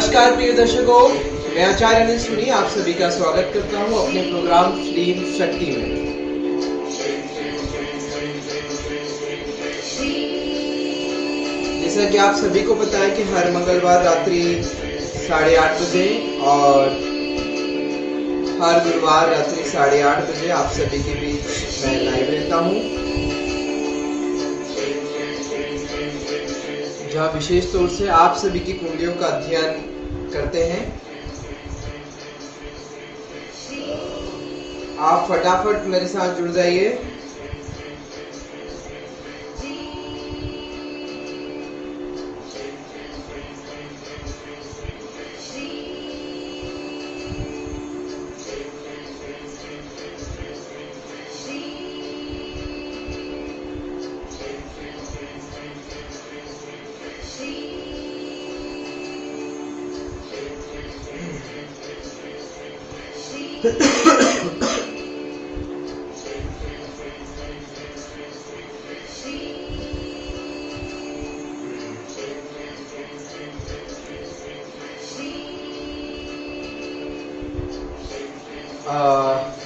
नमस्कार प्रिय दर्शकों, मैं आचार्य अनिल सुनी आप सभी का स्वागत करता हूं अपने प्रोग्राम श्री शक्ति में। जैसा कि आप सभी को पता है कि हर मंगलवार रात्रि 8:30 बजे और हर गुरुवार रात्रि 8:30 बजे आप सभी के बीच मैं लाइव रहता हूं, जहां विशेष तौर से आप सभी की कुंडलियों का अध्ययन करते हैं। आप फटाफट मेरे साथ जुड़ जाइए।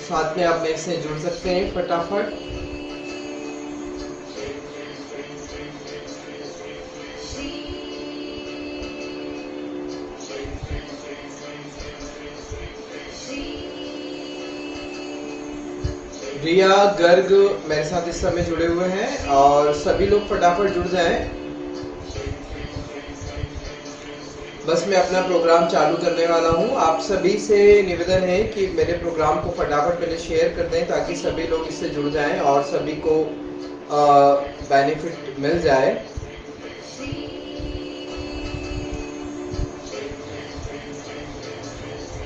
साथ में आप मेरे से जुड़ सकते हैं फटाफट। रिया गर्ग मेरे साथ इस समय जुड़े हुए हैं और सभी लोग फटाफट जुड़ जाएं। बस मैं अपना प्रोग्राम चालू करने वाला हूं। आप सभी से निवेदन है कि मेरे प्रोग्राम को फटाफट पहले शेयर कर दें ताकि सभी लोग इससे जुड़ जाएं और सभी को बेनिफिट मिल जाए।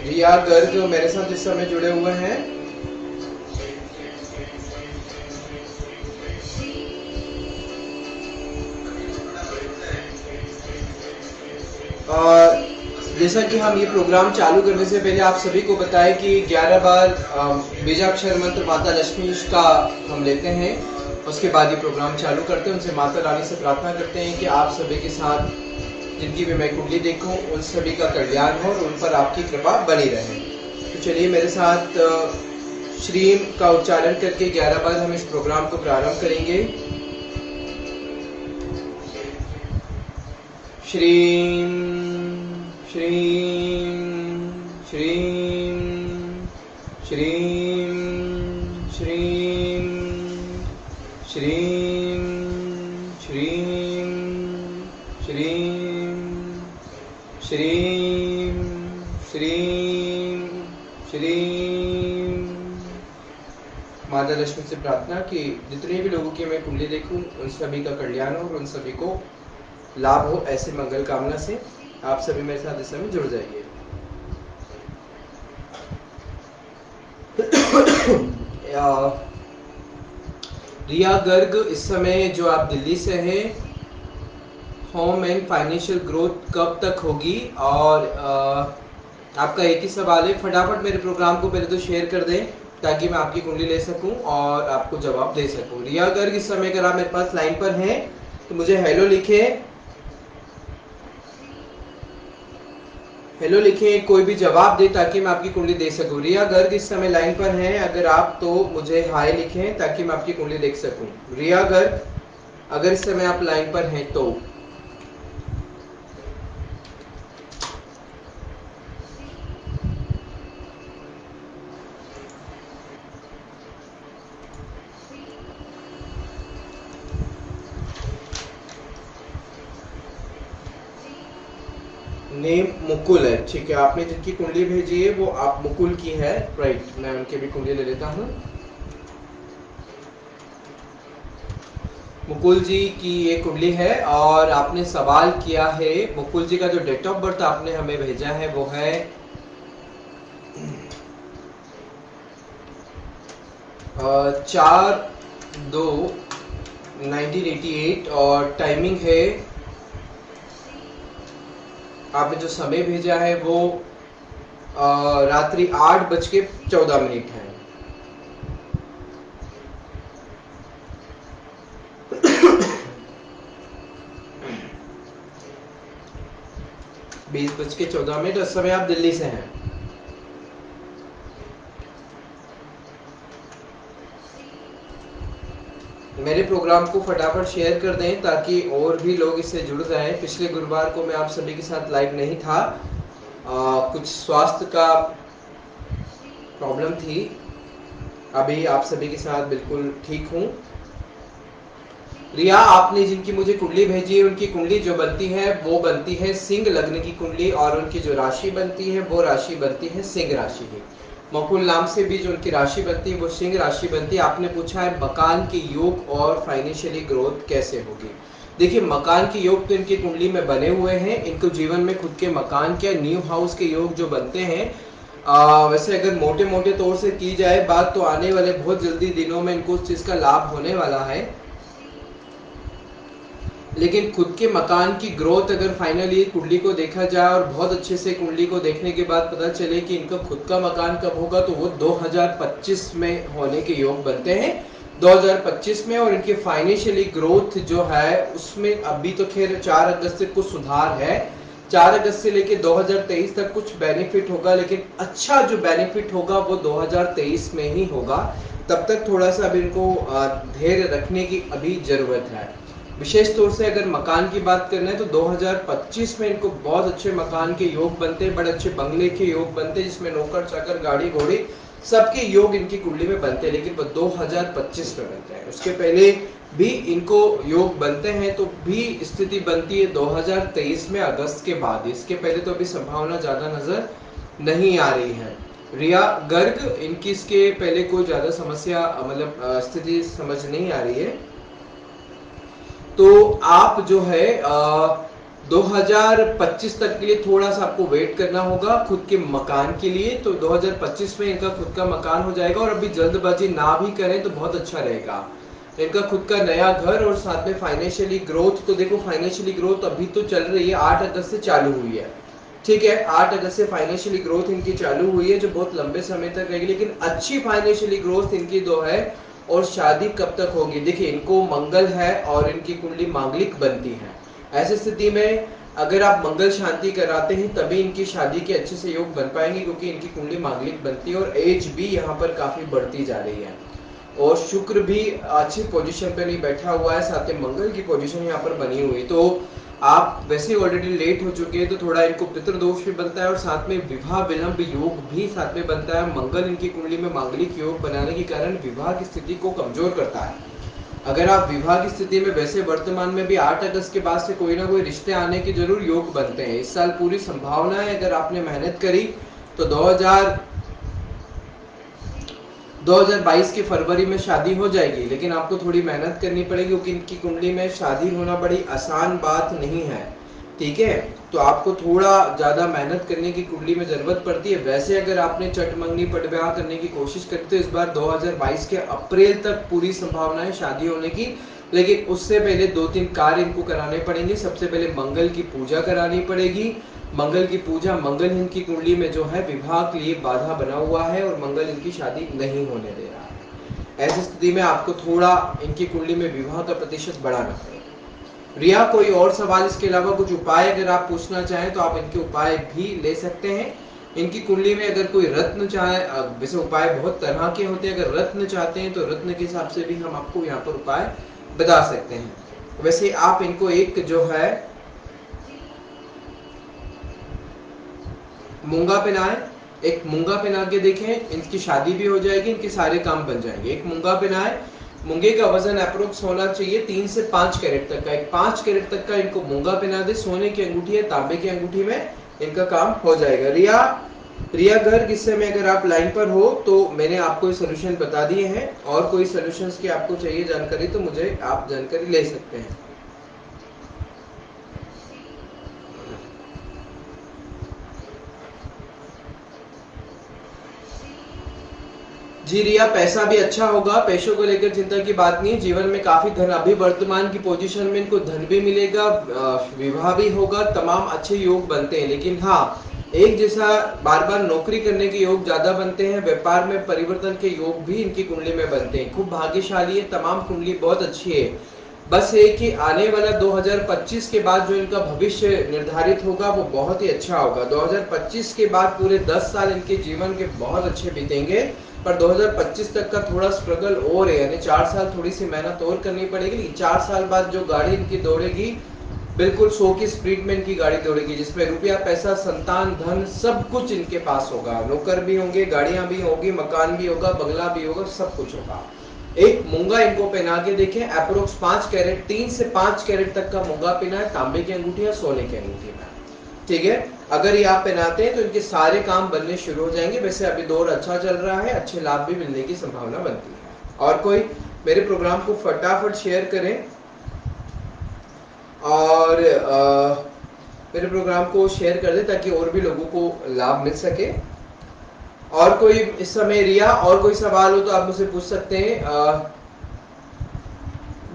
रिया गर्ग मेरे साथ इस समय जुड़े हुए हैं। जैसा कि हम ये प्रोग्राम चालू करने से पहले आप सभी को बताएं कि 11 बार बीजाक्षर मंत्र माता लक्ष्मी का हम लेते हैं, उसके बाद ये प्रोग्राम चालू करते हैं। उनसे माता रानी से प्रार्थना करते हैं कि आप सभी के साथ जिनकी भी मैं कुंडली देखूं उन सभी का कल्याण हो और उन पर आपकी कृपा बनी रहे। तो चलिए मेरे साथ श्रीम का उच्चारण करके 11 बार हम इस प्रोग्राम को प्रारंभ करेंगे। श्रीम श्रीं श्रीं श्रीं श्रीं श्रीं श्रीं श्रीं श्रीं श्रीं श्रीं। माता लक्ष्मी से प्रार्थना कि जितने भी लोगों की मैं कुंडली देखूं उन सभी का कल्याण हो और उन सभी को लाभ हो, ऐसे मंगल कामना से आप सभी मेरे साथ इस समय जुड़ जाइए। रिया गर्ग इस समय जो आप दिल्ली से हैं, होम एंड फाइनेंशियल ग्रोथ कब तक होगी? और आपका एक ही सवाल है, फटाफट मेरे प्रोग्राम को पहले तो शेयर कर दें ताकि मैं आपकी कुंडली ले सकूं और आपको जवाब दे सकूं। रिया गर्ग इस समय अगर आप मेरे पास लाइन पर हैं तो मुझे हेलो लिखें, हेलो लिखें, कोई भी जवाब दे ताकि मैं आपकी कुंडली देख सकूं। रिया गर्ग इस समय लाइन पर हैं, अगर आप तो मुझे हाय लिखें ताकि मैं आपकी कुंडली देख सकूं। रिया गर्ग अगर इस समय आप लाइन पर हैं तो नेम मुकुल है, ठीक है। आपने जिनकी कुंडली भेजी है वो आप मुकुल की है, राइट। मैं उनके भी कुंडली ले लेता हूँ। मुकुल जी की ये कुंडली है और आपने सवाल किया है, मुकुल जी का जो डेट ऑफ बर्थ आपने हमें भेजा है वो है 4/2/1988 और टाइमिंग है, आपने जो समय भेजा है वो रात्रि 8:14 है। 20:14। इस समय आप दिल्ली से हैं। मेरे प्रोग्राम को फटाफट शेयर कर दें ताकि और भी लोग इससे जुड़ जाएं। पिछले गुरुवार को मैं आप सभी के साथ लाइव नहीं था, कुछ स्वास्थ्य का प्रॉब्लम थी। अभी आप सभी के साथ बिल्कुल ठीक हूँ। रिया, आपने जिनकी मुझे कुंडली भेजी है उनकी कुंडली जो बनती है वो बनती है सिंह लग्न की कुंडली, और उनकी जो राशि बनती है वो राशि बनती है सिंह राशि की। मकुल नाम से भी जो उनकी राशि बनती है वो सिंह राशि बनती है। आपने पूछा है मकान के योग और फाइनेंशियली ग्रोथ कैसे होगी। देखिए, मकान के योग तो इनकी कुंडली में बने हुए हैं। इनको जीवन में खुद के मकान के न्यू हाउस के योग जो बनते हैं, वैसे अगर मोटे मोटे तौर से की जाए बात तो आने वाले बहुत जल्दी दिनों में इनको उस चीज का लाभ होने वाला है। लेकिन खुद के मकान की ग्रोथ अगर फाइनली कुंडली को देखा जाए और बहुत अच्छे से कुंडली को देखने के बाद पता चले कि इनका खुद का मकान कब होगा, तो वो 2025 में होने के योग बनते हैं। 2025 में। और इनकी फाइनेंशियली ग्रोथ जो है उसमें अभी तो खैर 4 अगस्त से कुछ सुधार है। 4 अगस्त से लेके 2023 तक कुछ बेनिफिट होगा, लेकिन अच्छा जो बेनिफिट होगा वो 2023 में ही होगा। तब तक थोड़ा सा अभी इनको धैर्य रखने की अभी जरूरत है। विशेष तौर से अगर मकान की बात करना है तो 2025 में इनको बहुत अच्छे मकान के योग बनते हैं, बड़े अच्छे बंगले के योग बनते हैं जिसमें नौकर चाकर गाड़ी घोड़ी सबके योग इनकी कुंडली में बनते हैं, लेकिन वो 2025 में बनते हैं। उसके पहले भी इनको योग बनते हैं तो भी स्थिति बनती है 2023 में अगस्त के बाद। इसके पहले तो अभी संभावना ज्यादा नजर नहीं आ रही है। रिया गर्ग, इनकी इसके पहले कोई ज्यादा समस्या मतलब स्थिति समझ नहीं आ रही है। तो आप जो है 2025 तक के लिए थोड़ा सा आपको वेट करना होगा खुद के मकान के लिए। तो 2025 में इनका खुद का मकान हो जाएगा, और अभी जल्दबाजी ना भी करें तो बहुत अच्छा रहेगा। इनका खुद का नया घर और साथ में फाइनेंशियली ग्रोथ। तो देखो, फाइनेंशियली ग्रोथ अभी तो चल रही है, 8 अगस्त से चालू हुई है। ठीक है, 8 अगस्त से फाइनेंशियली ग्रोथ इनकी चालू हुई है जो बहुत लंबे समय तक रहेगी, लेकिन अच्छी फाइनेंशियली ग्रोथ इनकी दो है। और शादी कब तक होगी? देखिए, इनको मंगल है और इनकी कुंडली मांगलिक बनती है। ऐसी स्थिति में अगर आप मंगल शांति कराते हैं तभी इनकी शादी के अच्छे से योग बन पाएंगे, क्योंकि इनकी कुंडली मांगलिक बनती है और एज भी यहाँ पर काफी बढ़ती जा रही है। और शुक्र भी अच्छी पोजीशन पे नहीं बैठा हुआ है, साथ में मंगल की पोजीशन यहाँ पर बनी हुई। तो आप वैसे ऑलरेडी लेट हो चुके हैं, तो थोड़ा इनको पितृदोष भी बनता है और साथ में विवाह विलंब योग भी साथ में बनता है। मंगल इनकी कुंडली में मांगलिक योग बनाने के कारण विवाह की स्थिति को कमजोर करता है। अगर आप विवाह की स्थिति में वैसे वर्तमान में भी 8 अगस्त के बाद से कोई ना कोई रिश्ते आने के जरूर योग बनते हैं। इस साल पूरी संभावना है, अगर आपने मेहनत करी तो 2022 के फरवरी में शादी हो जाएगी। लेकिन आपको थोड़ी मेहनत करनी पड़ेगी, क्योंकि इनकी कुंडली में शादी होना बड़ी आसान बात नहीं है। ठीक है, तो आपको थोड़ा ज्यादा मेहनत करने की कुंडली में जरूरत पड़ती है। वैसे अगर आपने चट मंगनी पट ब्याह करने की कोशिश करी तो इस बार 2022 के अप्रैल तक पूरी संभावना है शादी होने की, लेकिन उससे पहले 2-3 कार्य इनको कराने पड़ेंगे। सबसे पहले मंगल की पूजा करानी पड़ेगी। मंगल की पूजा, मंगल इनकी कुंडली में जो है विवाह के लिए बाधा बना हुआ है और मंगल इनकी शादी नहीं होने दे रहा है। ऐसी स्थिति में आपको थोड़ा इनकी कुंडली में विवाह का प्रतिशत बढ़ाना पड़ेगा। रिया, कोई और सवाल इसके अलावा कुछ उपाय अगर आप पूछना चाहें तो आप इनके उपाय भी ले सकते हैं। इनकी कुंडली में अगर कोई रत्न चाहे, वैसे उपाय बहुत तरह के होते हैं, अगर रत्न चाहते हैं तो रत्न के हिसाब से भी हम आपको यहाँ पर उपाय बता सकते हैं। वैसे आप इनको एक जो है मूंगा पहनाएं, एक मूंगा पहना के देखें, इनकी शादी भी हो जाएगी, इनके सारे काम बन जाएंगे। एक मूंगा पहनाएं, मूंगे का वजन अप्रोक्स होना चाहिए 3 से 5 कैरेट तक का। एक 5 कैरेट तक का इनको मूंगा पहना दे, सोने की अंगूठी है, तांबे की अंगूठी में इनका काम हो जाएगा। रिया गर्ग, इस समय अगर आप लाइन पर हो तो मैंने आपको ये सोल्यूशन बता दिए हैं, और कोई सोल्यूशंस की आपको चाहिए जानकारी तो मुझे आप जानकारी ले सकते हैं। जी रिया, पैसा भी अच्छा होगा, पैसों को लेकर चिंता की बात नहीं है। जीवन में काफी धन, अभी वर्तमान की पोजीशन में इनको धन भी मिलेगा, विवाह भी होगा, तमाम अच्छे योग बनते हैं। लेकिन हाँ, एक जैसा बार बार नौकरी करने के योग ज्यादा बनते हैं। व्यापार में परिवर्तन के योग भी इनकी कुंडली में बनते हैं। खूब भाग्यशाली है, तमाम कुंडली बहुत अच्छी है। बस है कि आने वाला 2025 के बाद जो इनका भविष्य निर्धारित होगा वो बहुत ही अच्छा होगा। 2025 के बाद पूरे 10 साल इनके जीवन के बहुत अच्छे बीतेंगे, पर 2025 तक का थोड़ा स्ट्रगल और है, यानी 4 साल थोड़ी सी मेहनत और करनी पड़ेगी। लेकिन 4 साल बाद जो गाड़ी इनकी दौड़ेगी बिल्कुल 100 की स्पीड में इनकी गाड़ी दौड़ेगी, जिसमें रुपया पैसा संतान धन सब कुछ इनके पास होगा। नौकर भी होंगे, गाड़ियां भी होगी, मकान भी होगा, बंगला भी होगा, सब कुछ होगा। एक मूंगा इनको पहना के देखें, अप्रोक्स 5 कैरेट 3 से 5 कैरेट तक का मूंगा पहना है, तांबे की अंगूठी या सोने की अंगूठी में, ठीक है। अगर ये आप पहनाते हैं तो इनके सारे काम बनने शुरू हो जाएंगे। वैसे अभी दौर अच्छा चल रहा है, अच्छे लाभ भी मिलने की संभावना बनती है। और कोई मेरे प्रोग्राम को फटाफट शेयर करें और मेरे प्रोग्राम को शेयर कर दें ताकि और भी लोगों को लाभ मिल सके। और कोई इस समय रिया और कोई सवाल हो तो आप मुझसे पूछ सकते हैं।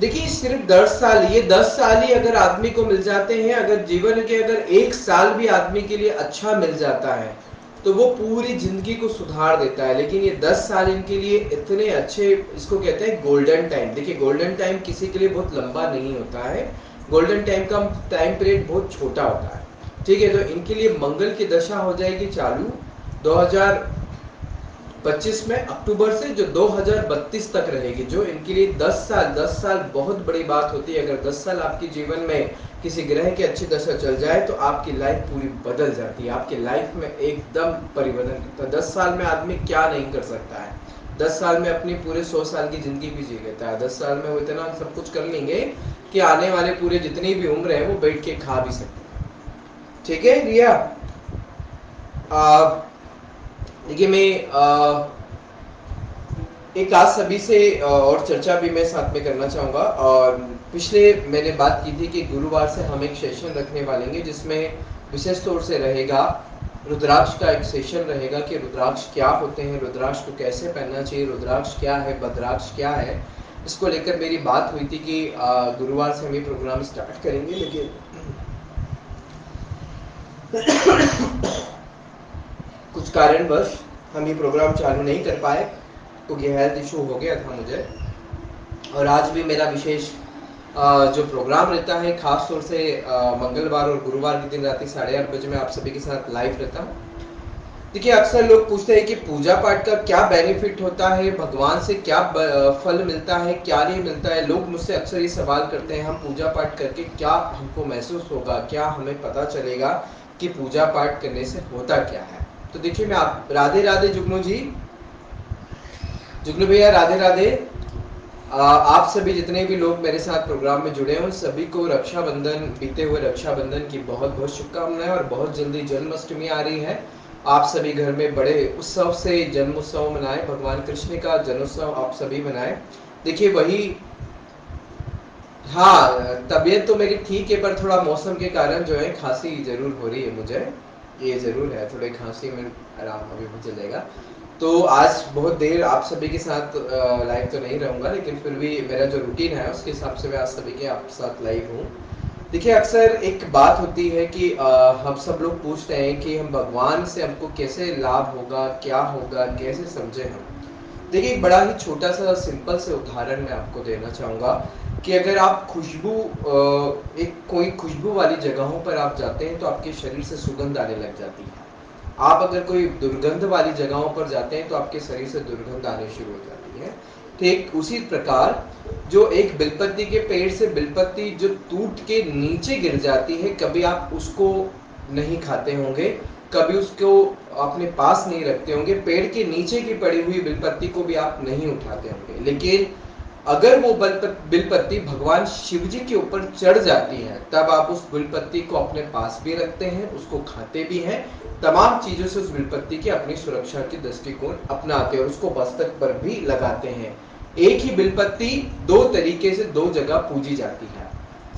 देखिए सिर्फ 10 साल, ये 10 साल ही अगर आदमी को मिल जाते हैं, अगर जीवन के अगर 1 साल भी आदमी के लिए अच्छा मिल जाता है तो वो पूरी जिंदगी को सुधार देता है। लेकिन ये 10 साल इनके लिए इतने अच्छे, इसको कहते हैं गोल्डन टाइम। देखिए गोल्डन टाइम किसी के लिए बहुत लंबा नहीं होता है, गोल्डन टाइम का टाइम पीरियड बहुत छोटा होता है, ठीक है। तो इनके लिए मंगल की दशा हो जाएगी चालू 2025 में अक्टूबर से, जो 2032 तक रहेगी, जो इनके लिए 10 साल बहुत बड़ी बात होती है। अगर 10 साल आपके जीवन में किसी ग्रह की अच्छी दशा चल जाए तो आपकी लाइफ पूरी बदल जाती है, आपकी लाइफ में एकदम परिवर्तन करता है। 10 साल में आदमी क्या नहीं कर सकता है, 10 साल में अपनी पूरे 100 साल की जिंदगी भी जी लेता है। 10 साल में वो इतना सब कुछ कर लेंगे कि आने वाले पूरे जितनी भी उम्र है वो बैठ के खा भी सकते हैं, ठीक है रिया। देखिए मैं एक आज सभी से और चर्चा भी मैं साथ में करना चाहूंगा। और पिछले मैंने बात की थी कि गुरुवार से हम एक सेशन रखने वाले हैं जिसमें विशेष तौर से रहेगा रुद्राक्ष का एक सेशन रहेगा कि रुद्राक्ष क्या होते हैं, रुद्राक्ष को कैसे पहनना चाहिए, रुद्राक्ष क्या है, भद्राक्ष क्या है। इसको लेकर मेरी बात हुई थी कि गुरुवार से हम ये प्रोग्राम स्टार्ट करेंगे, लेकिन कुछ कारणवश हम ये प्रोग्राम चालू नहीं कर पाए क्योंकि हेल्थ इशू हो गया था मुझे। और आज भी मेरा विशेष जो प्रोग्राम रहता है खास तौर से मंगलवार और गुरुवार के दिन रात 8:30 बजे मैं आप सभी के साथ लाइव रहता हूँ। देखिए अक्सर लोग पूछते हैं कि पूजा पाठ का क्या बेनिफिट होता है, भगवान से क्या फल मिलता है, क्या नहीं मिलता है। लोग मुझसे अक्सर ये सवाल करते हैं हम पूजा पाठ करके क्या हमको महसूस होगा, क्या हमें पता चलेगा कि पूजा पाठ करने से होता क्या है। तो देखिए मैं आप राधे राधे जुगनू जी, जुगनू भैया राधे राधे। आप सभी जितने भी लोग मेरे साथ प्रोग्राम में जुड़े हैं सभी को रक्षाबंधन, बीते हुए रक्षाबंधन की बहुत बहुत शुभकामनाएं। और बहुत जल्दी जन्माष्टमी आ रही है, आप सभी घर में बड़े उत्सव से जन्मोत्सव मनाएं, भगवान कृष्ण का जन्मोत्सव आप सभी मनाएं। देखिए वही, हाँ तबीयत तो मेरी ठीक है पर थोड़ा मौसम के कारण जो है खांसी जरूर हो रही है मुझे, ये जरूर है, थोड़ी खांसी में आराम अभी भी चलेगा। तो आज बहुत देर आप सभी के साथ लाइव तो नहीं रहूंगा, लेकिन फिर भी मेरा जो रूटीन है उसके हिसाब से मैं आज सभी के आप साथ लाइव हूँ। देखिए अक्सर एक बात होती है कि हम सब लोग पूछते हैं कि हम भगवान से हमको कैसे लाभ होगा, क्या होगा, कैसे समझे हम। देखिए एक बड़ा ही छोटा सा सिंपल से उदाहरण मैं आपको देना चाहूंगा कि अगर आप खुशबू, एक कोई खुशबू वाली जगहों पर आप जाते हैं तो आपके शरीर से सुगंध आने लग जाती है। आप अगर कोई दुर्गंध वाली जगहों पर जाते हैं तो आपके शरीर से दुर्गंध आने शुरू हो जाती है। ठीक उसी प्रकार जो एक बिलपत्ती के पेड़ से बिलपत्ती जो टूट के नीचे गिर जाती है, कभी आप उसको नहीं खाते होंगे, कभी उसको अपने पास नहीं रखते होंगे, पेड़ के नीचे की पड़ी हुई बिलपत्ती को भी आप नहीं उठाते होंगे। लेकिन अगर वो बिलपत्ती भगवान शिव जी के ऊपर चढ़ जाती है तब आप उस बिलपत्ती को अपने पास भी रखते हैं, उसको खाते भी हैं, तमाम चीजों से उस बिलपत्ती की अपनी सुरक्षा की दृष्टिकोण अपनाते हैं और उसको मस्तक पर भी लगाते हैं। एक ही बिलपत्ती दो तरीके से दो जगह पूजी जाती है,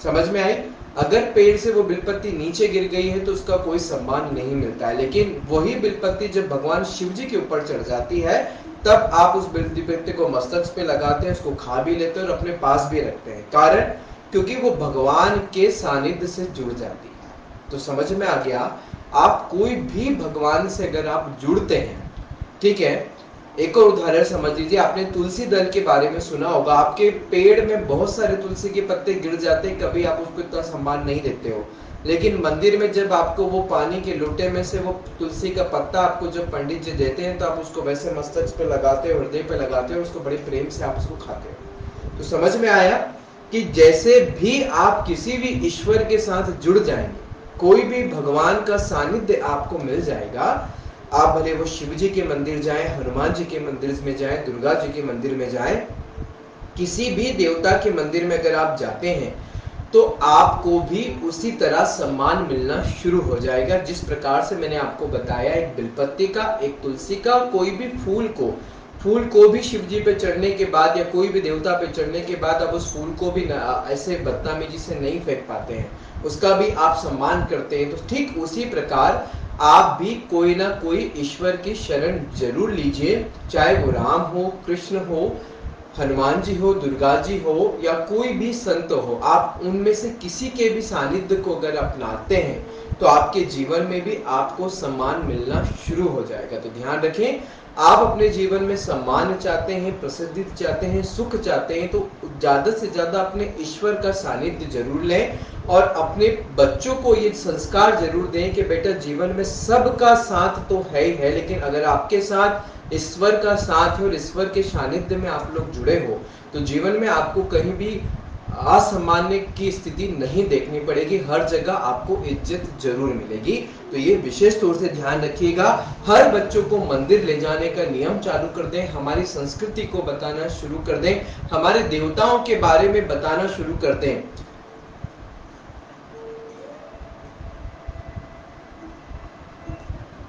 समझ में आई। अगर पेड़ से वो बिलपत्ती नीचे गिर गई है तो उसका कोई सम्मान नहीं मिलता है, लेकिन वही बिलपत्ती जब भगवान शिव जी के ऊपर चढ़ जाती है तब आप उस बिलपत्ती को मस्तक पे लगाते हैं, उसको खा भी लेते हैं और अपने पास भी रखते हैं। कारण क्योंकि वो भगवान के सानिध्य से जुड़ जाती है। तो समझ में आ गया, आप कोई भी भगवान से अगर आप जुड़ते हैं, ठीक है, एक और उदाहरण समझ लीजिए, आपने तुलसी दल के बारे में सुना होगा। आपके पेड़ में बहुत सारे तुलसी के पत्ते गिर जाते हैं, कभी आप उसको इतना सम्मान नहीं देते हो, लेकिन मंदिर में जब आपको वो पानी के लोटे में से वो तुलसी का पत्ता आपको जब पंडित जी देते हैं, तो आप उसको वैसे मस्तक पे लगाते हो, हृदय पे लगाते हो, उसको बड़े प्रेम से आप उसको खाते हो। तो समझ में आया कि जैसे भी आप किसी भी ईश्वर के साथ जुड़ जाएंगे, कोई भी भगवान का सानिध्य आपको मिल जाएगा। आप भले वो शिव जी के मंदिर जाएं, हनुमान जी के मंदिर में जाएं, दुर्गा जी के मंदिर में जाएं, किसी भी देवता के मंदिर में अगर आप जाते हैं तो आपको भी उसी तरह सम्मान मिलना शुरू हो जाएगा। जिस प्रकार से मैंने आपको बताया, एक बिलपत्ती का, एक तुलसी का, कोई भी फूल को भी शिव जी पे चढ़ने के बाद या कोई भी देवता पे चढ़ने के बाद आप उस फूल को भी ऐसे बदतमीजी से नहीं फेंक पाते हैं, उसका भी आप सम्मान करते हैं। तो ठीक उसी प्रकार आप भी कोई ना कोई ईश्वर की शरण जरूर लीजिए, चाहे वो राम हो, कृष्ण हो, हनुमान जी हो, दुर्गा जी हो या कोई भी संत हो। आप उनमें से किसी के भी सानिध्य को अगर अपनाते हैं तो आपके जीवन में भी आपको सम्मान मिलना शुरू हो जाएगा। तो ध्यान रखें, आप अपने जीवन में सम्मान चाहते हैं, प्रसिद्धि चाहते हैं, सुख चाहते हैं, तो ज्यादा से ज्यादा अपने ईश्वर का सानिध्य जरूर लें और अपने बच्चों को ये संस्कार जरूर दें कि बेटा जीवन में सबका साथ तो है ही है, लेकिन अगर आपके साथ ईश्वर का साथ है और ईश्वर के सानिध्य में आप लोग जुड़े हो तो जीवन में आपको कहीं भी असामान्य की स्थिति नहीं देखनी पड़ेगी, हर जगह आपको इज्जत जरूर मिलेगी। तो ये विशेष तौर से ध्यान रखिएगा। हर बच्चों को मंदिर ले जाने का नियम चालू कर दें, हमारी संस्कृति को बताना शुरू कर दें, हमारे देवताओं के बारे में बताना शुरू कर दें।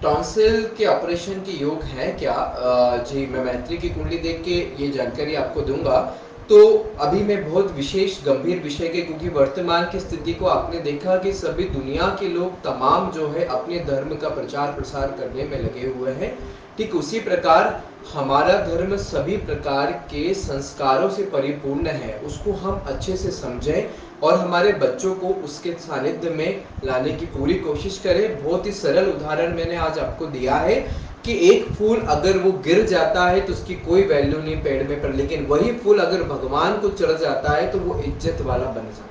टॉन्सिल के ऑपरेशन के योग है क्या? जी, मैं मैत्री की कुंडली देख के ये जानकारी आपको दूंगा। तो अभी मैं बहुत विशेष गंभीर विषय के, क्योंकि वर्तमान की स्थिति को आपने देखा कि सभी दुनिया के लोग तमाम जो है अपने धर्म का प्रचार प्रसार करने में लगे हुए हैं। ठीक उसी प्रकार हमारा धर्म सभी प्रकार के संस्कारों से परिपूर्ण है, उसको हम अच्छे से समझें और हमारे बच्चों को उसके सानिध्य में लाने की पूरी कोशिश करें। बहुत ही सरल उदाहरण मैंने आज आपको दिया है कि एक फूल अगर वो गिर जाता है तो उसकी कोई वैल्यू नहीं पेड़ में, पर लेकिन वही फूल अगर भगवान को चढ़ जाता है तो वो इज्जत वाला बन जाता है।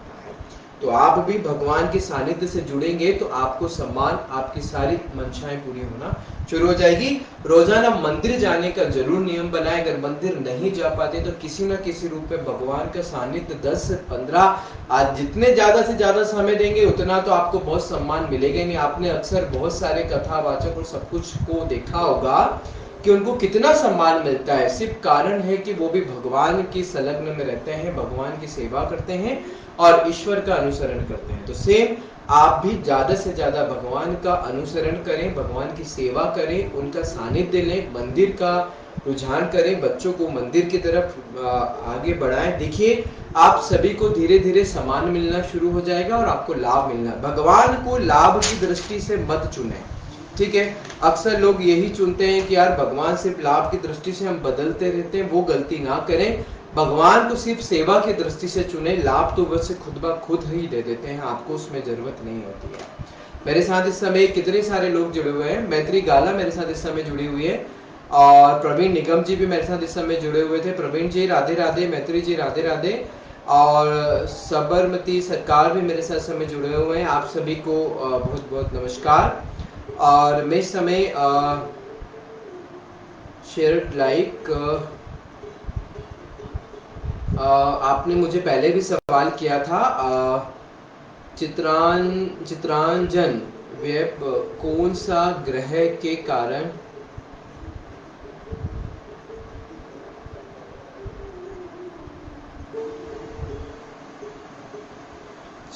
तो आप भी भगवान के सानिध्य से जुड़ेंगे तो आपको सम्मान, आपकी सारी मंशाएं पूरी होना शुरू हो जाएगी। रोजाना मंदिर जाने का जरूर नियम बनाए, अगर मंदिर नहीं जा पाते तो किसी न किसी रूप में भगवान का सानिध्य 10 से 15, आज जितने ज्यादा से ज्यादा समय देंगे उतना तो आपको बहुत सम्मान मिलेगा नहीं। आपने अक्सर बहुत सारे कथावाचक और सब कुछ को देखा होगा कि उनको कितना सम्मान मिलता है, सिर्फ कारण है कि वो भी भगवान की संलग्न में रहते हैं, भगवान की सेवा करते हैं और ईश्वर का अनुसरण करते हैं। तो सेम आप भी ज्यादा से ज्यादा भगवान का अनुसरण करें, भगवान की सेवा करें, उनका सानिध्य लें, मंदिर का रुझान करें, बच्चों को मंदिर की तरफ आगे बढ़ाएं। देखिए आप सभी को धीरे धीरे सम्मान मिलना शुरू हो जाएगा और आपको लाभ मिलना। भगवान को लाभ की दृष्टि से मत चुने, ठीक है। अक्सर लोग यही चुनते हैं कि यार भगवान सिर्फ लाभ की दृष्टि से हम बदलते रहते हैं, वो गलती ना करें। भगवान को सिर्फ सेवा की दृष्टि से चुने, लाभ तो वैसे खुद ब खुद ही दे देते हैं, आपको उसमें जरूरत नहीं होती है। मेरे साथ इस समय कितने सारे लोग जुड़े हुए हैं। मैत्री गाला मेरे साथ इस समय जुड़ी हुई है और प्रवीण निगम जी भी मेरे साथ इस समय जुड़े हुए थे। प्रवीण जी राधे राधे, मैत्री जी राधे राधे और सबरमती सरकार भी मेरे साथ समय जुड़े हुए हैं। आप सभी को बहुत बहुत नमस्कार। और मैं इस समय शेयर लाइक, आपने मुझे पहले भी सवाल किया था, चित्रांजन वेब कौन सा ग्रह के कारण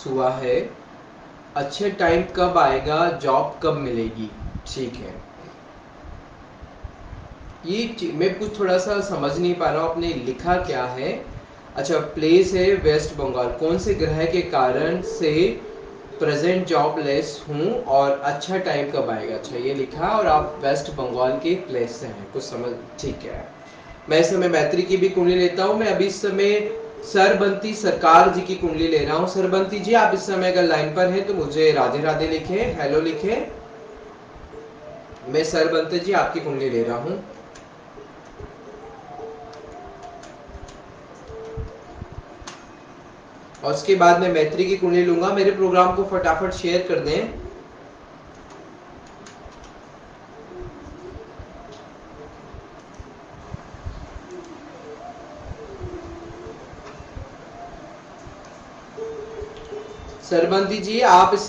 हुआ है, अच्छे टाइम कब आएगा, जॉब कब मिलेगी? ठीक है, ये मैं कुछ थोड़ा सा समझ नहीं पा रहा हूँ, आपने लिखा क्या है? अच्छा, प्लेस है वेस्ट बंगाल, कौन से ग्रह के कारण से प्रेजेंट जॉबलेस हूँ और अच्छा टाइम कब आएगा? अच्छा ये लिखा और आप वेस्ट बंगाल के प्लेस से हैं, कुछ समझ, ठीक है। मैं इस समय मैत्री की भी कुंडली लेता हूँ। मैं अभी इस समय सरबंती सरकार जी की कुंडली ले रहा हूँ। सरबंती जी आप इस समय अगर लाइन पर हैं तो मुझे राधे राधे लिखे, हेलो लिखे। मैं सरबंती जी आपकी कुंडली ले रहा हूँ। और उसके बाद मैं मैत्री की कुंडली लूंगा। मेरे प्रोग्राम को फटाफट शेयर कर दें। सरबंती जी, आप इस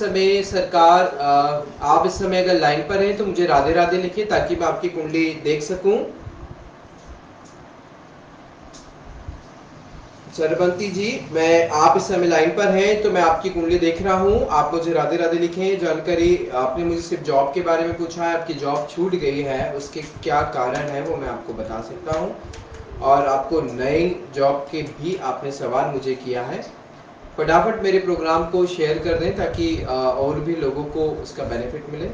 समय अगर लाइन पर हैं तो मुझे राधे राधे लिखिए ताकि मैं आपकी कुंडली देख सकूं। सरबंती जी, आप इस समय लाइन पर हैं तो मैं आपकी कुंडली देख रहा हूं। आप मुझे राधे राधे लिखें। जानकारी आपने मुझे सिर्फ जॉब के बारे में पूछा है, आपकी जॉब छूट गई है, उसके क्या कारण है वो मैं आपको बता सकता हूं। और आपको नई जॉब के भी आपने सवाल मुझे किया है। फटाफट मेरे प्रोग्राम को शेयर कर दें ताकि और भी लोगों को उसका बेनिफिट मिले।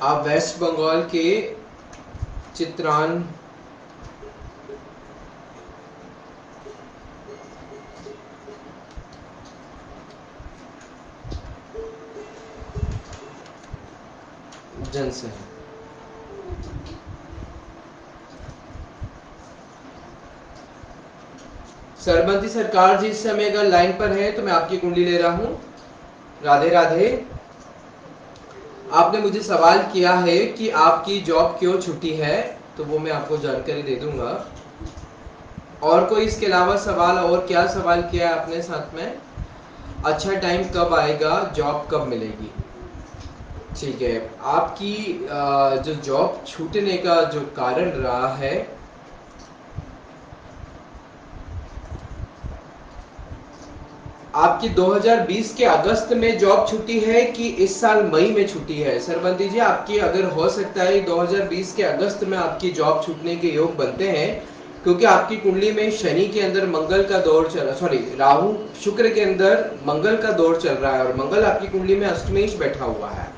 आप वेस्ट बंगाल के चित्रान जन से हैं। सरबंती सरकार जी, इस समय अगर लाइन पर है तो मैं आपकी कुंडली ले रहा हूं। राधे राधे। आपने मुझे सवाल किया है कि आपकी जॉब क्यों छुट्टी है, तो वो मैं आपको जानकारी दे दूंगा। और कोई इसके अलावा सवाल, और क्या सवाल किया है आपने साथ में? अच्छा टाइम कब आएगा, जॉब कब मिलेगी? ठीक है, आपकी जो जॉब छूटने का जो कारण रहा है, आपकी 2020 के अगस्त में जॉब छुट्टी है कि इस साल मई में छुट्टी है? सरबंती जी, आपकी अगर हो सकता है 2020 के अगस्त में आपकी जॉब छूटने के योग बनते हैं, क्योंकि आपकी कुंडली में शनि के अंदर मंगल का दौर चल रहा, सॉरी राहु शुक्र के अंदर मंगल का दौर चल रहा है और मंगल आपकी कुंडली में अष्टमेश बैठा हुआ है।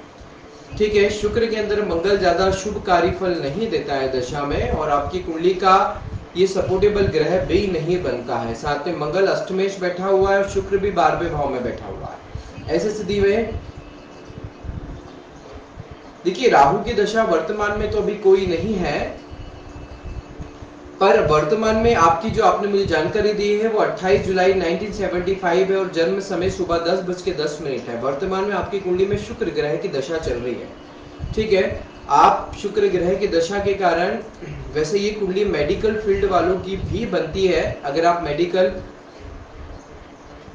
ठीक है, शुक्र के अंदर मंगल ज्यादा शुभकारी फल नहीं देता है दशा में, और आपकी कुंडली का ये सपोर्टेबल ग्रह भी नहीं बनता है। साथ में मंगल अष्टमेश बैठा हुआ है और शुक्र भी 12वें भाव में बैठा हुआ है। ऐसे स्थिति में देखिए, राहु की दशा वर्तमान में तो अभी कोई नहीं है, पर वर्तमान में आपकी जो आपने मुझे जानकारी दी है वो 28 जुलाई 1975 है और जन्म समय सुबह 10:10 है। वर्तमान में आपकी कुंडली में शुक्र ग्रह की दशा चल रही है। ठीक है, आप शुक्र ग्रह की दशा के कारण, वैसे ये कुंडली मेडिकल फील्ड वालों की भी बनती है। अगर आप मेडिकल,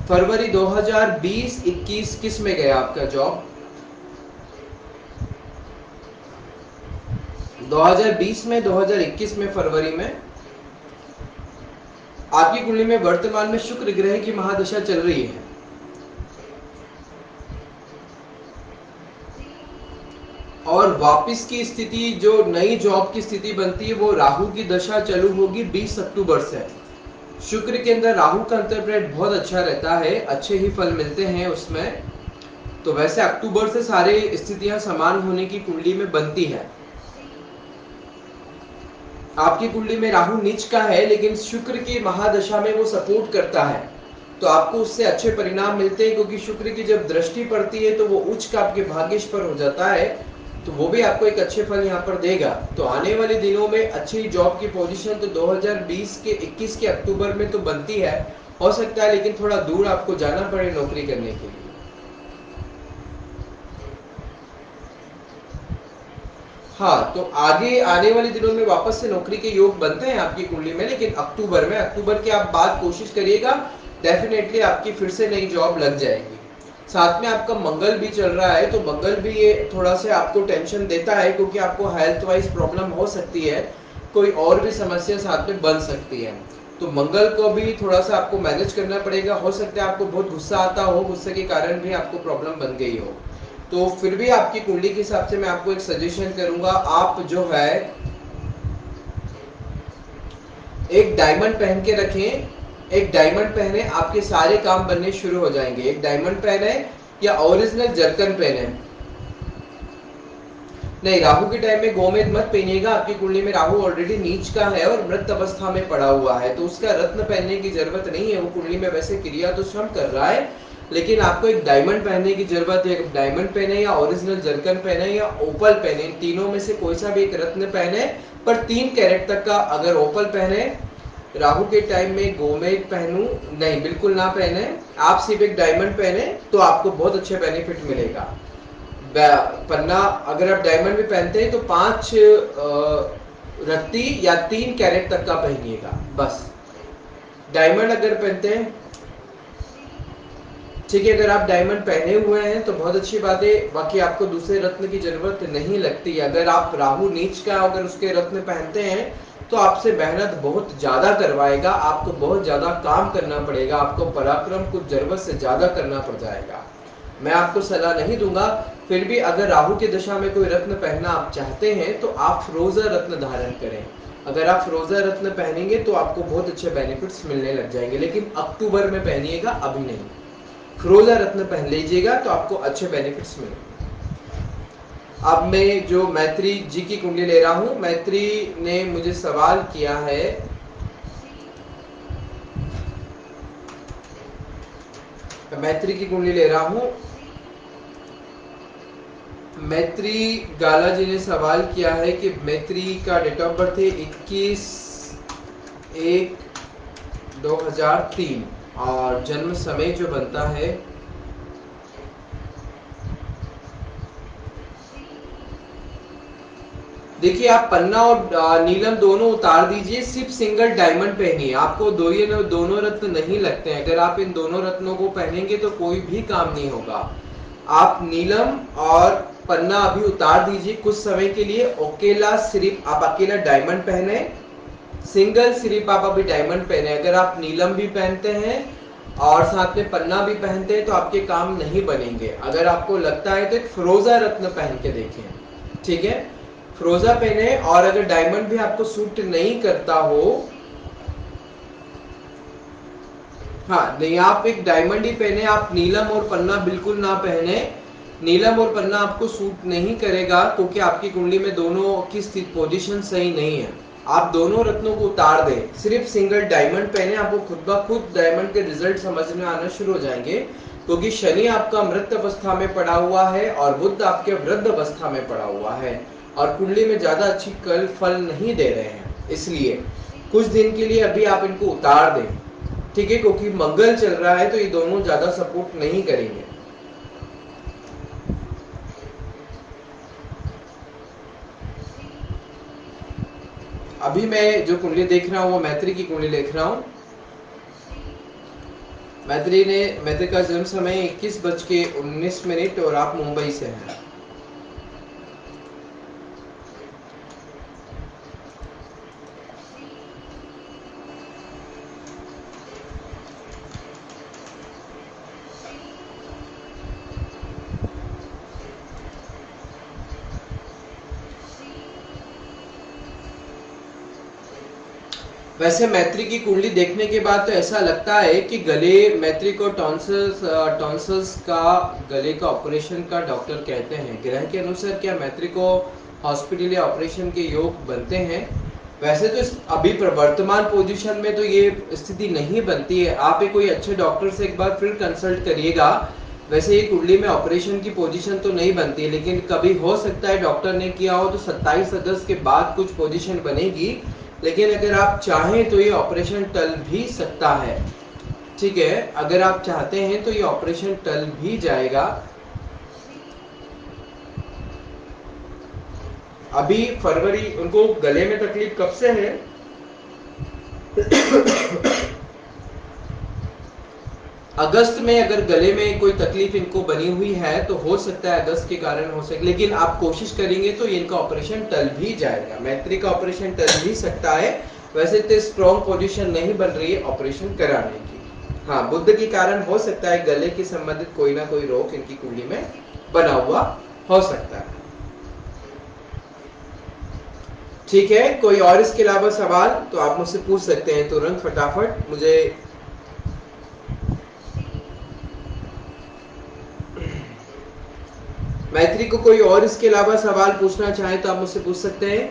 फरवरी 2020-21 किस में गया आपका जॉब? 2020 में, 2021 में, फरवरी में आपकी कुंडली में वर्तमान में शुक्र ग्रह की महादशा चल रही है। और वापस की स्थिति, जो नई जॉब की स्थिति बनती है, वो राहु की दशा चालू होगी 20 अक्टूबर से। शुक्र के अंदर राहु का अंतर्प्रेट बहुत अच्छा रहता है, अच्छे ही फल मिलते हैं उसमें। तो वैसे अक्टूबर से सारे स्थितियां समान होने की कुंडली में बनती है। आपकी कुंडली में राहु नीच का है, लेकिन शुक्र की महादशा में वो सपोर्ट करता है, तो आपको उससे अच्छे परिणाम मिलते हैं, क्योंकि शुक्र की जब दृष्टि पड़ती है तो वो उच्च का आपके भाग्येश पर हो जाता है, तो वो भी आपको एक अच्छे फल यहाँ पर देगा। तो आने वाले दिनों में अच्छी जॉब की पोजीशन तो 2020 के 21 के अक्टूबर में तो बनती है, हो सकता है, लेकिन थोड़ा दूर आपको जाना पड़े नौकरी करने के लिए। हाँ, तो आगे आने वाले दिनों में वापस से नौकरी के योग बनते हैं आपकी कुंडली में, लेकिन अक्टूबर की आप बात कोशिश करिएगा, डेफिनेटली आपकी फिर से नई जॉब लग जाएगी। साथ में आपका मंगल भी चल रहा है, तो मंगल भी ये थोड़ा सा आपको टेंशन देता है, क्योंकि आपको हेल्थ वाइज प्रॉब्लम हो सकती है, कोई और भी समस्या साथ में बन सकती है। तो मंगल को भी थोड़ा सा आपको मैनेज करना पड़ेगा। हो सकता है आपको बहुत गुस्सा आता हो, गुस्से के कारण भी आपको प्रॉब्लम बन गई हो। तो फिर भी आपकी कुंडली के हिसाब से मैं आपको एक सजेशन करूंगा, आप जो है एक डायमंड पहन के रखें। एक डायमंड पहने, आपके सारे काम बनने शुरू हो जाएंगे। एक डायमंड पहने या ओरिजिनल जरकन पहने। नहीं, राहु के टाइम में गोमेद मत पहनिएगा। आपकी कुंडली में राहु ऑलरेडी नीच का है और मृत अवस्था में पड़ा हुआ है, तो उसका रत्न पहनने की जरूरत नहीं है। वो कुंडली में वैसे क्रिया तो श्रम कर रहा है, लेकिन आपको एक डायमंड पहनने की जरूरत है। डायमंड पहने या ओरिजिनल जरकन पहने या ओपल पहने, इन तीनों में से कोई सा भी एक रत्न पहने, पर 3 कैरेट तक का। अगर ओपल पहने, राहु के टाइम में गोमेद पहनूं, नहीं बिल्कुल ना पहने, आप सिर्फ एक डायमंड पहने तो आपको बहुत अच्छे बेनिफिट मिलेगा। पन्ना अगर आप डायमंड भी पहनते हैं तो 5 रत्ती या 3 कैरेट तक का पहनिएगा बस। डायमंड अगर पहनते हैं, ठीक है, अगर आप डायमंड पहने हुए हैं तो बहुत अच्छी बात है, बाकी आपको दूसरे रत्न की जरूरत नहीं लगती। अगर आप राहु नीच का अगर उसके रत्न पहनते हैं तो आपसे मेहनत बहुत ज्यादा करवाएगा, आपको बहुत ज्यादा काम करना पड़ेगा, आपको पराक्रम कुछ जरूरत से ज्यादा करना पड़ जाएगा। मैं आपको सलाह नहीं दूंगा, फिर भी अगर राहु की दशा में कोई रत्न पहनना आप चाहते हैं तो आप फिरोजा रत्न धारण करें। अगर आप फिरोजा रत्न पहनेंगे तो आपको बहुत अच्छे बेनिफिट्स मिलने लग जाएंगे, लेकिन अक्टूबर में पहनिएगा, अभी नहीं। फिरोजा रत्न पहन लीजिएगा तो आपको अच्छे बेनिफिट्स मिलेंगे। अब मैं जो मैत्री जी की कुंडली ले रहा हूं, मैत्री ने मुझे सवाल किया है, मैत्री की कुंडली ले रहा हूं। मैत्री गाला जी ने सवाल किया है कि मैत्री का डेट ऑफ बर्थ है 21/1/2003 और जन्म समय जो बनता है देखिए, आप पन्ना और नीलम दोनों उतार दीजिए, सिर्फ सिंगल डायमंड पहनिए। आपको दोनों रत्न नहीं लगते हैं। अगर आप इन दोनों रत्नों को पहनेंगे तो कोई भी काम नहीं होगा। आप नीलम और पन्ना अभी उतार दीजिए कुछ समय के लिए। अकेला सिर्फ आप अकेला डायमंड पहने, सिंगल सिर्फ आप अभी डायमंड पहने। अगर आप नीलम भी पहनते हैं और साथ में पन्ना भी पहनते हैं तो आपके काम नहीं बनेंगे। अगर आपको लगता है तो एक फिरोजा रत्न पहन के देखें, ठीक है, फिरोजा पहने। और अगर डायमंड भी आपको सूट नहीं करता हो, हाँ नहीं, आप एक डायमंड ही पहने, आप नीलम और पन्ना बिल्कुल ना पहने। नीलम और पन्ना आपको सूट नहीं करेगा क्योंकि आपकी कुंडली में दोनों की स्थित पोजीशन सही नहीं है। आप दोनों रत्नों को उतार दें, सिर्फ सिंगल डायमंड पहने, आपको खुद ब खुद डायमंड के रिजल्ट समझ में आना शुरू हो जाएंगे। क्योंकि शनि आपका मृत अवस्था में पड़ा हुआ है और बुध आपके वृद्ध अवस्था में पड़ा हुआ है और कुंडली में ज्यादा अच्छी कल फल नहीं दे रहे हैं। इसलिए कुछ दिन के लिए अभी आप इनको उतार दें, ठीक है, क्योंकि मंगल चल रहा है तो ये दोनों ज्यादा सपोर्ट नहीं करेंगे। अभी मैं जो कुंडली देख रहा हूं वो मैत्री की कुंडली देख रहा हूं। मैत्री का जन्म समय 21:19 और आप मुंबई से हैं। वैसे मैत्री की कुंडली देखने के बाद तो ऐसा लगता है कि गले मैत्री को टॉन्सिल्स का गले का ऑपरेशन का डॉक्टर कहते हैं। ग्रह के अनुसार क्या मैत्री को हॉस्पिटल या ऑपरेशन के योग बनते हैं? वैसे तो अभी वर्तमान पोजीशन में तो ये स्थिति नहीं बनती है। आप कोई अच्छे डॉक्टर से एक बार फिर कंसल्ट करिएगा। वैसे ये कुंडली में ऑपरेशन की पोजीशन तो नहीं बनती है, लेकिन कभी हो सकता है डॉक्टर ने किया हो तो 27 अगस्त के बाद कुछ पोजीशन बनेगी। लेकिन अगर आप चाहें तो ये ऑपरेशन टल भी सकता है, ठीक है, अगर आप चाहते हैं तो ये ऑपरेशन टल भी जाएगा। अभी फरवरी, उनको गले में तकलीफ कब से है? अगस्त में अगर गले में कोई तकलीफ इनको बनी हुई है तो हो सकता है अगस्त के कारण हो सके, लेकिन आप कोशिश करेंगे तो इनका ऑपरेशन टल भी जाएगा। मैत्री का ऑपरेशन टल भी सकता है। वैसे तो स्ट्रॉन्ग पोजीशन नहीं बन रही है ऑपरेशन कराने की। हाँ, बुध के कारण हो सकता है गले के संबंधित कोई ना कोई रोग इनकी कुंडली में बना हुआ हो सकता है। ठीक है, कोई और इसके अलावा सवाल तो आप मुझसे पूछ सकते हैं तुरंत फटाफट। मुझे गायत्री को कोई और इसके अलावा सवाल पूछना चाहे तो आप मुझसे पूछ सकते हैं।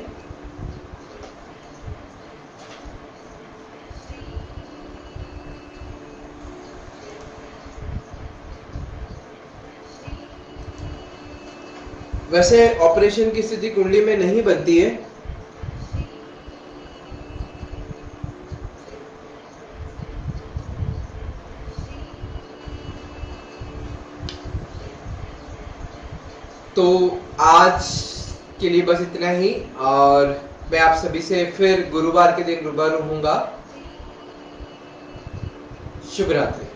वैसे ऑपरेशन की स्थिति कुंडली में नहीं बनती है। तो आज के लिए बस इतना ही, और मैं आप सभी से फिर गुरुवार के दिन रूबरू होऊंगा। शुभ रात्रि।